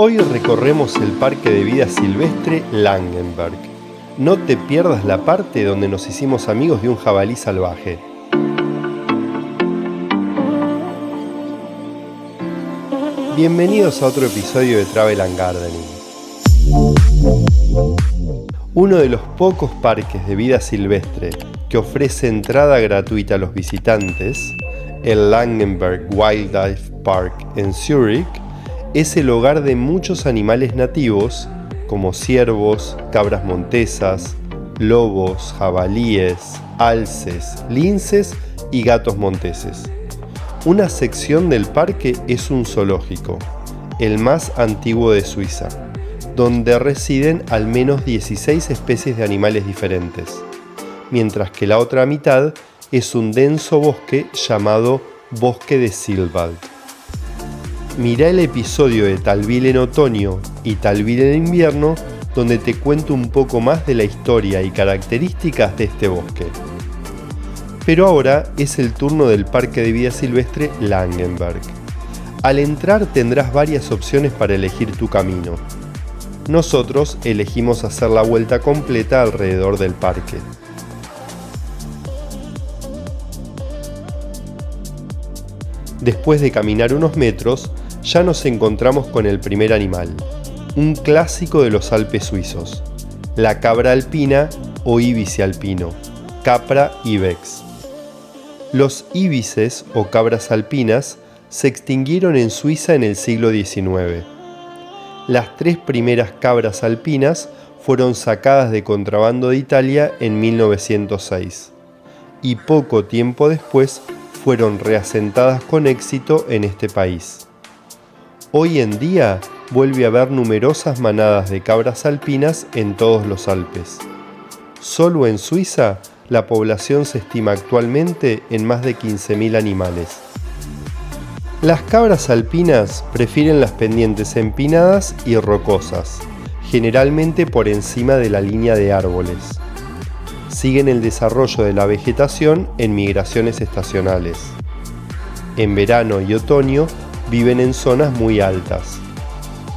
Hoy recorremos el Parque de Vida Silvestre Langenberg. No te pierdas la parte donde nos hicimos amigos de un jabalí salvaje. Bienvenidos a otro episodio de Travel and Gardening. Uno de los pocos parques de vida silvestre que ofrece entrada gratuita a los visitantes, el Langenberg Wildlife Park en Zurich, es el hogar de muchos animales nativos como ciervos, cabras montesas, lobos, jabalíes, alces, linces y gatos monteses. Una sección del parque es un zoológico, el más antiguo de Suiza, donde residen al menos 16 especies de animales diferentes, mientras que la otra mitad es un denso bosque llamado Bosque de Silwald. Mirá el episodio de Talwil en otoño y Talwil en invierno, donde te cuento un poco más de la historia y características de este bosque. Pero ahora es el turno del Parque de Vida Silvestre Langenberg. Al entrar tendrás varias opciones para elegir tu camino. Nosotros elegimos hacer la vuelta completa alrededor del parque. Después de caminar unos metros, ya nos encontramos con el primer animal, un clásico de los Alpes suizos, la cabra alpina o íbice alpino, Capra ibex. Los íbices o cabras alpinas se extinguieron en Suiza en el siglo XIX. Las 3 primeras cabras alpinas fueron sacadas de contrabando de Italia en 1906 y poco tiempo después fueron reasentadas con éxito en este país. Hoy en día vuelve a haber numerosas manadas de cabras alpinas en todos los Alpes. Solo en Suiza la población se estima actualmente en más de 15.000 animales. Las cabras alpinas prefieren las pendientes empinadas y rocosas, generalmente por encima de la línea de árboles. Siguen el desarrollo de la vegetación en migraciones estacionales. En verano y otoño viven en zonas muy altas.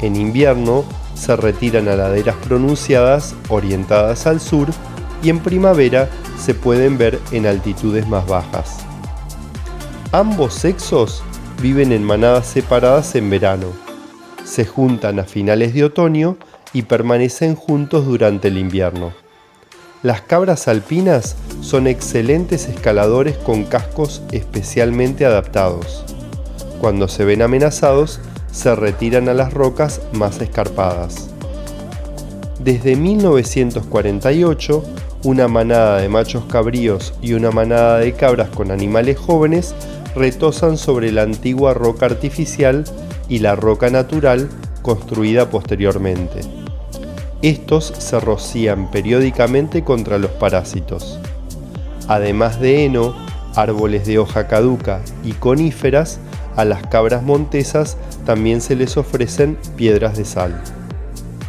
En invierno se retiran a laderas pronunciadas orientadas al sur y en primavera se pueden ver en altitudes más bajas. Ambos sexos viven en manadas separadas en verano. Se juntan a finales de otoño y permanecen juntos durante el invierno. Las cabras alpinas son excelentes escaladores con cascos especialmente adaptados. Cuando se ven amenazados, se retiran a las rocas más escarpadas. Desde 1948, una manada de machos cabríos y una manada de cabras con animales jóvenes retosan sobre la antigua roca artificial y la roca natural construida posteriormente. Estos se rocían periódicamente contra los parásitos. Además de heno, árboles de hoja caduca y coníferas, a las cabras montesas también se les ofrecen piedras de sal.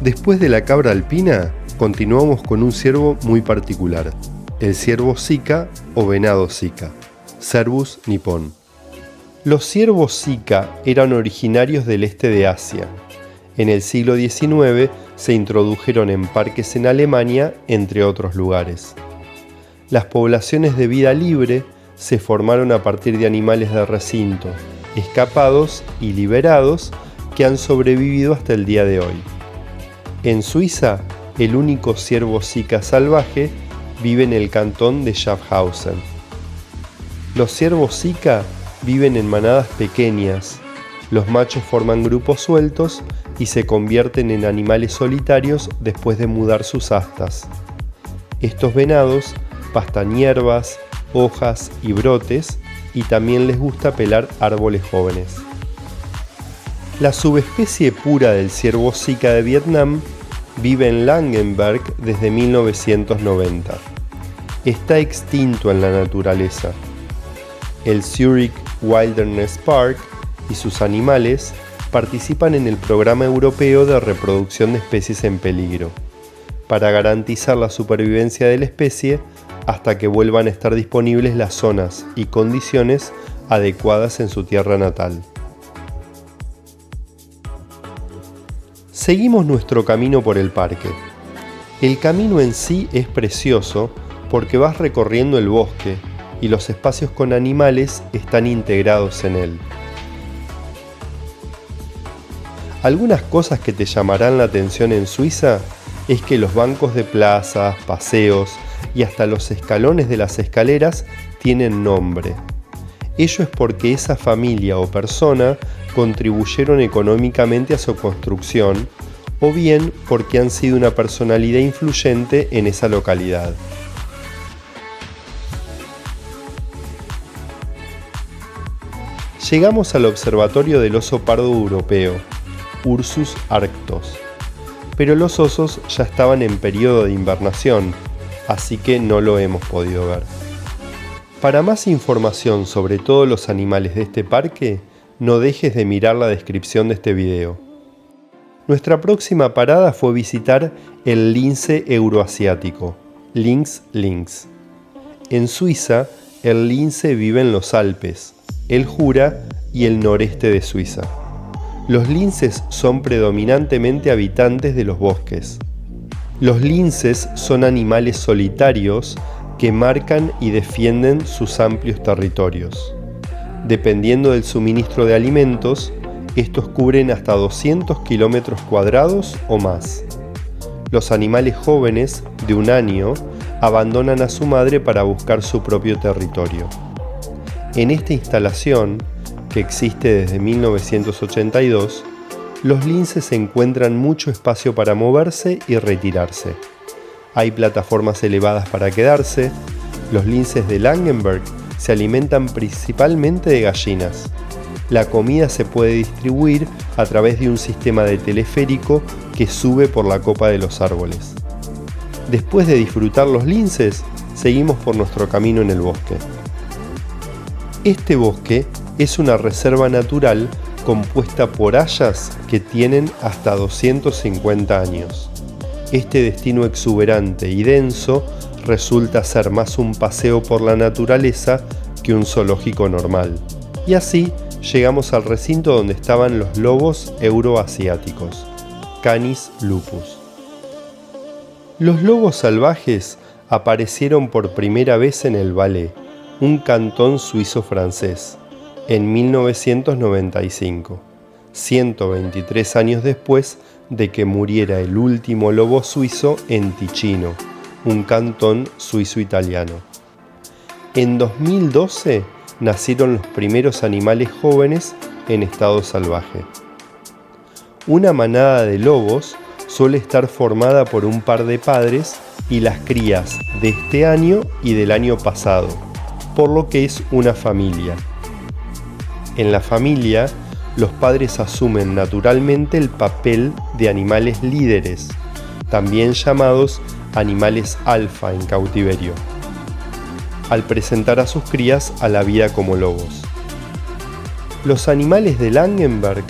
Después de la cabra alpina, continuamos con un ciervo muy particular, el ciervo sika o venado sika, Cervus nippon. Los ciervos sika eran originarios del este de Asia. En el siglo XIX se introdujeron en parques en Alemania, entre otros lugares. Las poblaciones de vida libre se formaron a partir de animales de recinto, escapados y liberados que han sobrevivido hasta el día de hoy. En Suiza, el único ciervo sika salvaje vive en el cantón de Schaffhausen. Los ciervos sika viven en manadas pequeñas. Los machos forman grupos sueltos y se convierten en animales solitarios después de mudar sus astas. Estos venados pastan hierbas, hojas y brotes y también les gusta pelar árboles jóvenes. La subespecie pura del ciervo sika de Vietnam vive en Langenberg desde 1990. Está extinto en la naturaleza. El Zurich Wilderness Park y sus animales participan en el Programa Europeo de Reproducción de Especies en Peligro, para garantizar la supervivencia de la especie hasta que vuelvan a estar disponibles las zonas y condiciones adecuadas en su tierra natal. Seguimos nuestro camino por el parque. El camino en sí es precioso porque vas recorriendo el bosque y los espacios con animales están integrados en él. Algunas cosas que te llamarán la atención en Suiza es que los bancos de plazas, paseos y hasta los escalones de las escaleras tienen nombre. Ello es porque esa familia o persona contribuyeron económicamente a su construcción o bien porque han sido una personalidad influyente en esa localidad. Llegamos al observatorio del oso pardo europeo, Ursus arctos, pero los osos ya estaban en periodo de invernación, así que no lo hemos podido ver. Para más información sobre todos los animales de este parque, no dejes de mirar la descripción de este video. Nuestra próxima parada fue visitar el lince euroasiático, Lynx lynx. En Suiza, el lince vive en los Alpes, el Jura y el noreste de Suiza. Los linces son predominantemente habitantes de los bosques. Los linces son animales solitarios que marcan y defienden sus amplios territorios. Dependiendo del suministro de alimentos, estos cubren hasta 200 kilómetros cuadrados o más. Los animales jóvenes, de 1 año, abandonan a su madre para buscar su propio territorio. En esta instalación, que existe desde 1982, los linces encuentran mucho espacio para moverse y retirarse. Hay plataformas elevadas para quedarse. Los linces de Langenberg se alimentan principalmente de gallinas. La comida se puede distribuir a través de un sistema de teleférico que sube por la copa de los árboles. Después de disfrutar los linces, seguimos por nuestro camino en el bosque. Este bosque es una reserva natural compuesta por hayas que tienen hasta 250 años. Este destino exuberante y denso resulta ser más un paseo por la naturaleza que un zoológico normal. Y así llegamos al recinto donde estaban los lobos euroasiáticos, Canis lupus. Los lobos salvajes aparecieron por primera vez en el Valais, un cantón suizo-francés, en 1995, 123 años después de que muriera el último lobo suizo en Ticino, un cantón suizo-italiano. En 2012 nacieron los primeros animales jóvenes en estado salvaje. Una manada de lobos suele estar formada por un par de padres y las crías de este año y del año pasado, por lo que es una familia. En la familia, los padres asumen naturalmente el papel de animales líderes, también llamados animales alfa en cautiverio, al presentar a sus crías a la vida como lobos. Los animales de Langenberg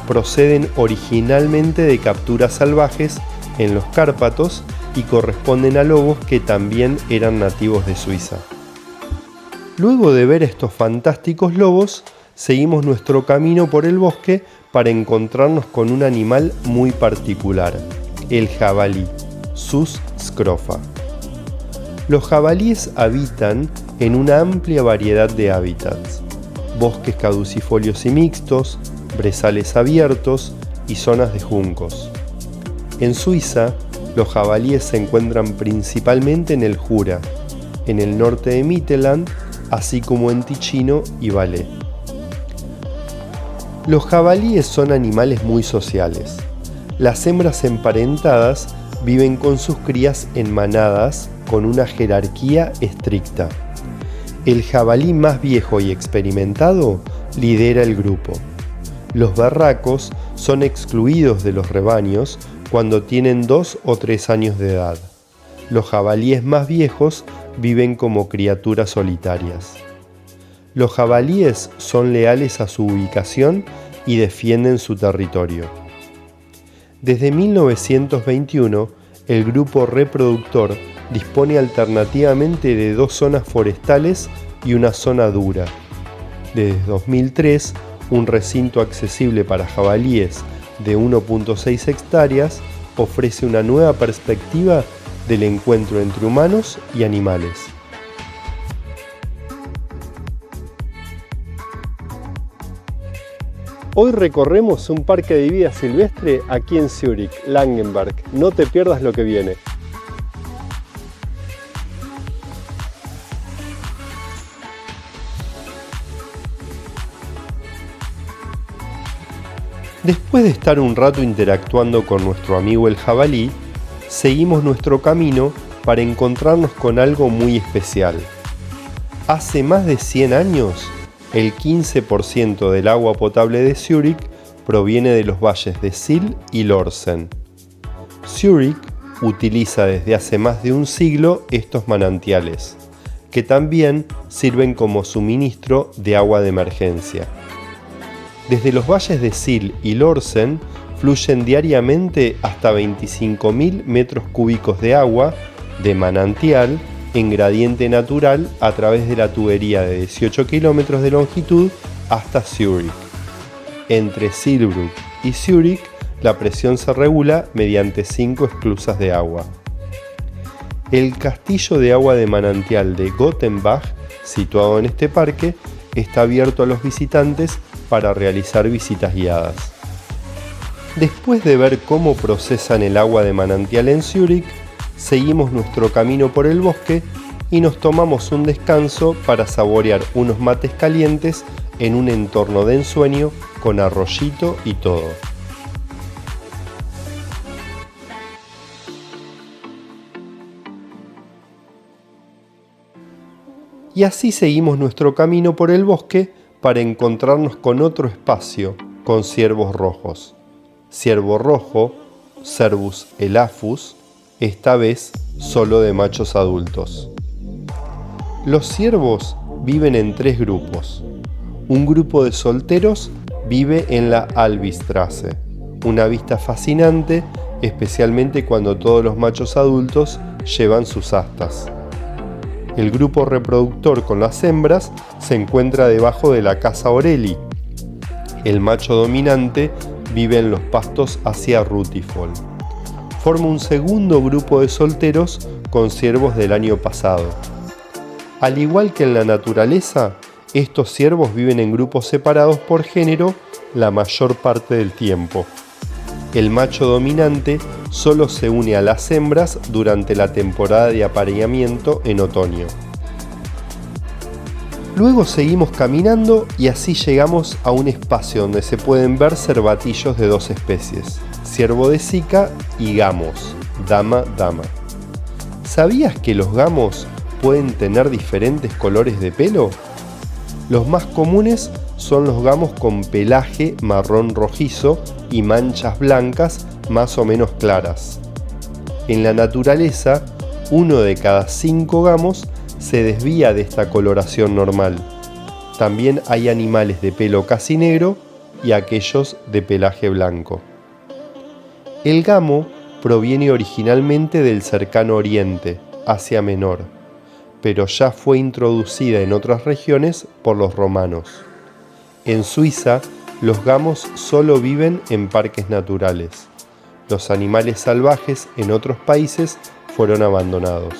proceden originalmente de capturas salvajes en los Cárpatos y corresponden a lobos que también eran nativos de Suiza. Luego de ver estos fantásticos lobos, seguimos nuestro camino por el bosque para encontrarnos con un animal muy particular, el jabalí, Sus scrofa. Los jabalíes habitan en una amplia variedad de hábitats, bosques caducifolios y mixtos, brezales abiertos y zonas de juncos. En Suiza, los jabalíes se encuentran principalmente en el Jura, en el norte de Mittelland, así como en Ticino y Valais. Los jabalíes son animales muy sociales. Las hembras emparentadas viven con sus crías en manadas con una jerarquía estricta. El jabalí más viejo y experimentado lidera el grupo. Los berracos son excluidos de los rebaños cuando tienen 2 o 3 años de edad. Los jabalíes más viejos viven como criaturas solitarias. Los jabalíes son leales a su ubicación y defienden su territorio. Desde 1921, el grupo reproductor dispone alternativamente de 2 zonas forestales y una zona dura. Desde 2003, un recinto accesible para jabalíes de 1.6 hectáreas, ofrece una nueva perspectiva del encuentro entre humanos y animales. Hoy recorremos un parque de vida silvestre aquí en Zúrich, Langenberg. No te pierdas lo que viene. Después de estar un rato interactuando con nuestro amigo el jabalí, seguimos nuestro camino para encontrarnos con algo muy especial. Hace más de 100 años, el 15% del agua potable de Zúrich proviene de los valles de Sill y Lorsen. Zúrich utiliza desde hace más de un siglo estos manantiales, que también sirven como suministro de agua de emergencia. Desde los valles de Sill y Lorsen fluyen diariamente hasta 25.000 metros cúbicos de agua de manantial en gradiente natural a través de la tubería de 18 kilómetros de longitud hasta Zúrich. Entre Silbrugg y Zúrich, la presión se regula mediante 5 esclusas de agua. El castillo de agua de manantial de Gottenbach, situado en este parque, está abierto a los visitantes para realizar visitas guiadas. Después de ver cómo procesan el agua de manantial en Zúrich, seguimos nuestro camino por el bosque y nos tomamos un descanso para saborear unos mates calientes en un entorno de ensueño con arroyito y todo. Y así seguimos nuestro camino por el bosque para encontrarnos con otro espacio con ciervos rojos. Ciervo rojo, Cervus elaphus, esta vez solo de machos adultos. Los ciervos viven en 3 grupos. Un grupo de solteros vive en la Albistrasse, una vista fascinante, especialmente cuando todos los machos adultos llevan sus astas. El grupo reproductor con las hembras se encuentra debajo de la Casa Orelli. El macho dominante vive en los pastos hacia Rutifol. Forma un segundo grupo de solteros con ciervos del año pasado. Al igual que en la naturaleza, estos ciervos viven en grupos separados por género la mayor parte del tiempo. El macho dominante solo se une a las hembras durante la temporada de apareamiento en otoño. Luego seguimos caminando y así llegamos a un espacio donde se pueden ver cervatillos de 2 especies, ciervo de Sica y gamos, dama. ¿Sabías que los gamos pueden tener diferentes colores de pelo? Los más comunes son los gamos con pelaje marrón rojizo y manchas blancas más o menos claras. En la naturaleza, 1 de cada 5 gamos se desvía de esta coloración normal. También hay animales de pelo casi negro y aquellos de pelaje blanco. El gamo proviene originalmente del cercano Oriente, Asia Menor, pero ya fue introducida en otras regiones por los romanos. En Suiza, los gamos solo viven en parques naturales. Los animales salvajes en otros países fueron abandonados.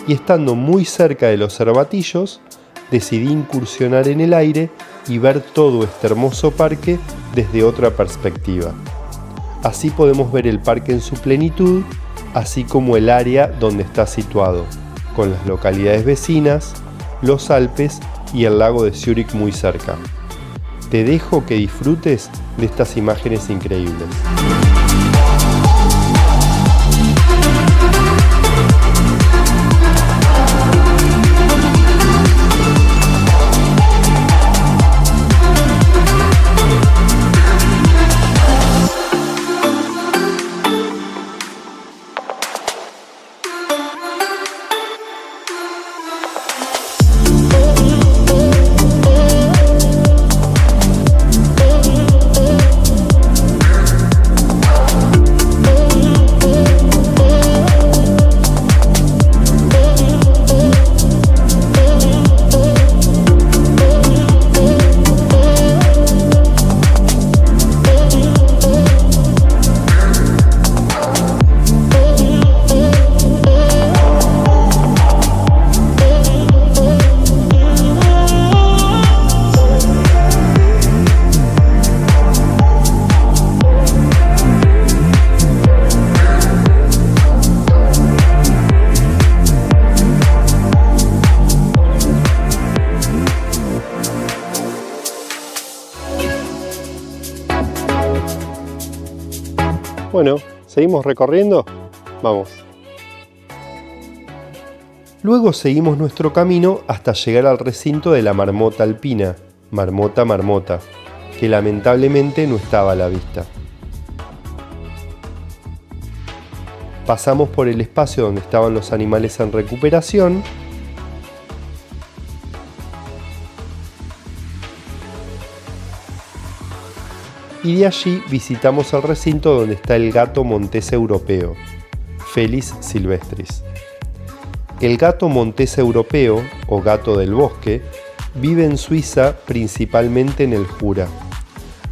Y estando muy cerca de los cervatillos, decidí incursionar en el aire y ver todo este hermoso parque desde otra perspectiva. Así podemos ver el parque en su plenitud, así como el área donde está situado, con las localidades vecinas, los Alpes y el lago de Zúrich muy cerca. Te dejo que disfrutes de estas imágenes increíbles. Bueno, ¿seguimos recorriendo? Vamos. Luego seguimos nuestro camino hasta llegar al recinto de la marmota alpina, marmota, que lamentablemente no estaba a la vista. Pasamos por el espacio donde estaban los animales en recuperación y de allí visitamos el recinto donde está el gato montés europeo, Felis silvestris. El gato montés europeo, o gato del bosque, vive en Suiza principalmente en el Jura.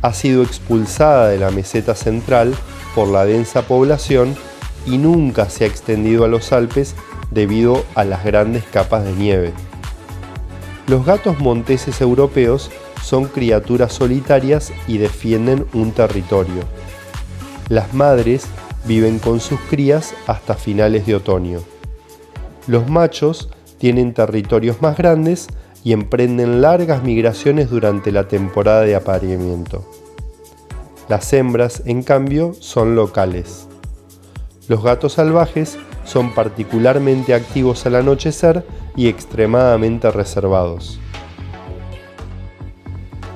Ha sido expulsada de la meseta central por la densa población y nunca se ha extendido a los Alpes debido a las grandes capas de nieve. Los gatos monteses europeos son criaturas solitarias y defienden un territorio. Las madres viven con sus crías hasta finales de otoño. Los machos tienen territorios más grandes y emprenden largas migraciones durante la temporada de apareamiento. Las hembras, en cambio, son locales. Los gatos salvajes son particularmente activos al anochecer y extremadamente reservados.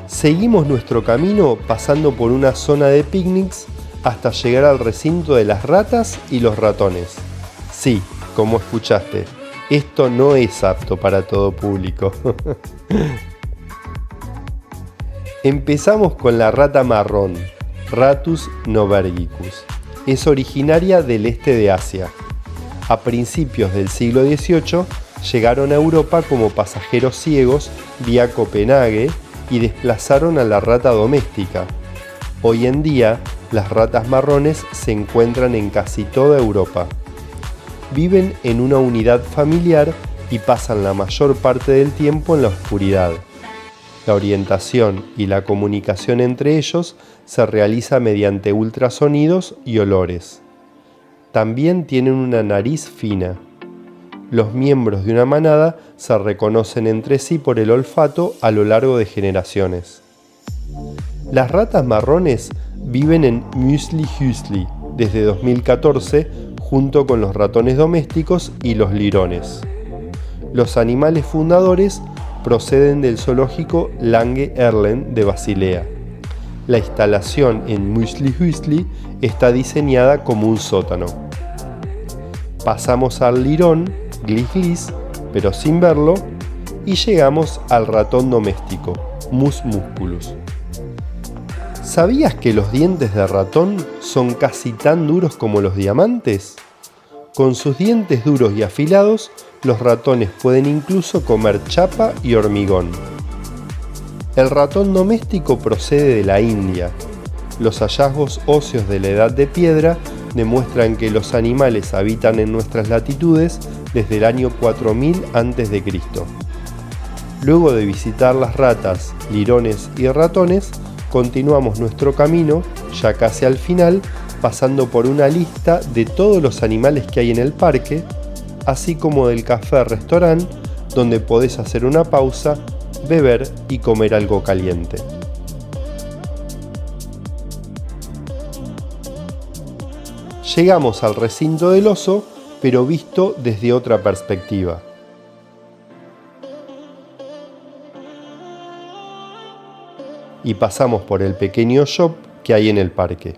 Seguimos nuestro camino pasando por una zona de picnics hasta llegar al recinto de las ratas y los ratones. Sí, como escuchaste, esto no es apto para todo público. Empezamos con la rata marrón, Ratus novergicus. Es originaria del este de Asia. A principios del siglo XVIII llegaron a Europa como pasajeros ciegos vía Copenhague y desplazaron a la rata doméstica. Hoy en día, las ratas marrones se encuentran en casi toda Europa. Viven en una unidad familiar y pasan la mayor parte del tiempo en la oscuridad. La orientación y la comunicación entre ellos se realiza mediante ultrasonidos y olores. También tienen una nariz fina. Los miembros de una manada se reconocen entre sí por el olfato a lo largo de generaciones. Las ratas marrones viven en Müsli-Hüsli desde 2014 junto con los ratones domésticos y los lirones. Los animales fundadores proceden del zoológico Lange Erlen de Basilea. La instalación en Müsli-Hüsli está diseñada como un sótano. Pasamos al lirón, Glis, pero sin verlo, y llegamos al ratón doméstico, Mus musculus. ¿Sabías que los dientes de ratón son casi tan duros como los diamantes? Con sus dientes duros y afilados, los ratones pueden incluso comer chapa y hormigón. El ratón doméstico procede de la India. Los hallazgos óseos de la Edad de Piedra demuestran que los animales habitan en nuestras latitudes desde el año 4000 a.C. Luego de visitar las ratas, lirones y ratones, continuamos nuestro camino, ya casi al final, pasando por una lista de todos los animales que hay en el parque, así como del café-restaurant, donde podés hacer una pausa, beber y comer algo caliente. Llegamos al recinto del oso, pero visto desde otra perspectiva. Y pasamos por el pequeño shop que hay en el parque.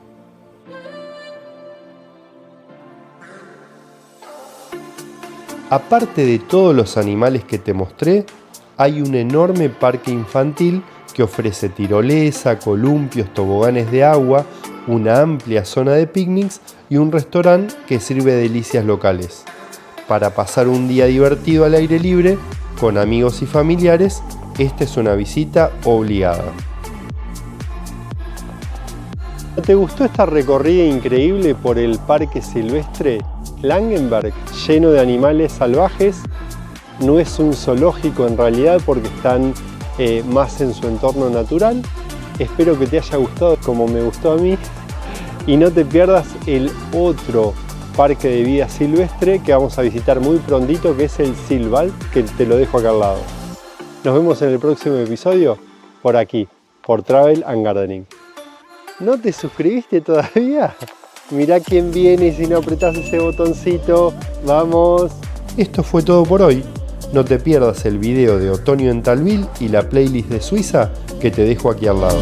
Aparte de todos los animales que te mostré, hay un enorme parque infantil que ofrece tirolesa, columpios, toboganes de agua, una amplia zona de picnics y un restaurante que sirve delicias locales. Para pasar un día divertido al aire libre, con amigos y familiares, esta es una visita obligada. ¿Te gustó esta recorrida increíble por el parque silvestre Langenberg, lleno de animales salvajes? No es un zoológico en realidad porque están más en su entorno natural. Espero que te haya gustado como me gustó a mí y no te pierdas el otro parque de vida silvestre que vamos a visitar muy prontito, que es el Silwald, que te lo dejo acá al lado. Nos vemos en el próximo episodio por aquí, por Travel and Gardening. ¿No te suscribiste todavía? Mirá quién viene y si no apretás ese botoncito, vamos. Esto fue todo por hoy. No te pierdas el video de otoño en Talville y la playlist de Suiza que te dejo aquí al lado.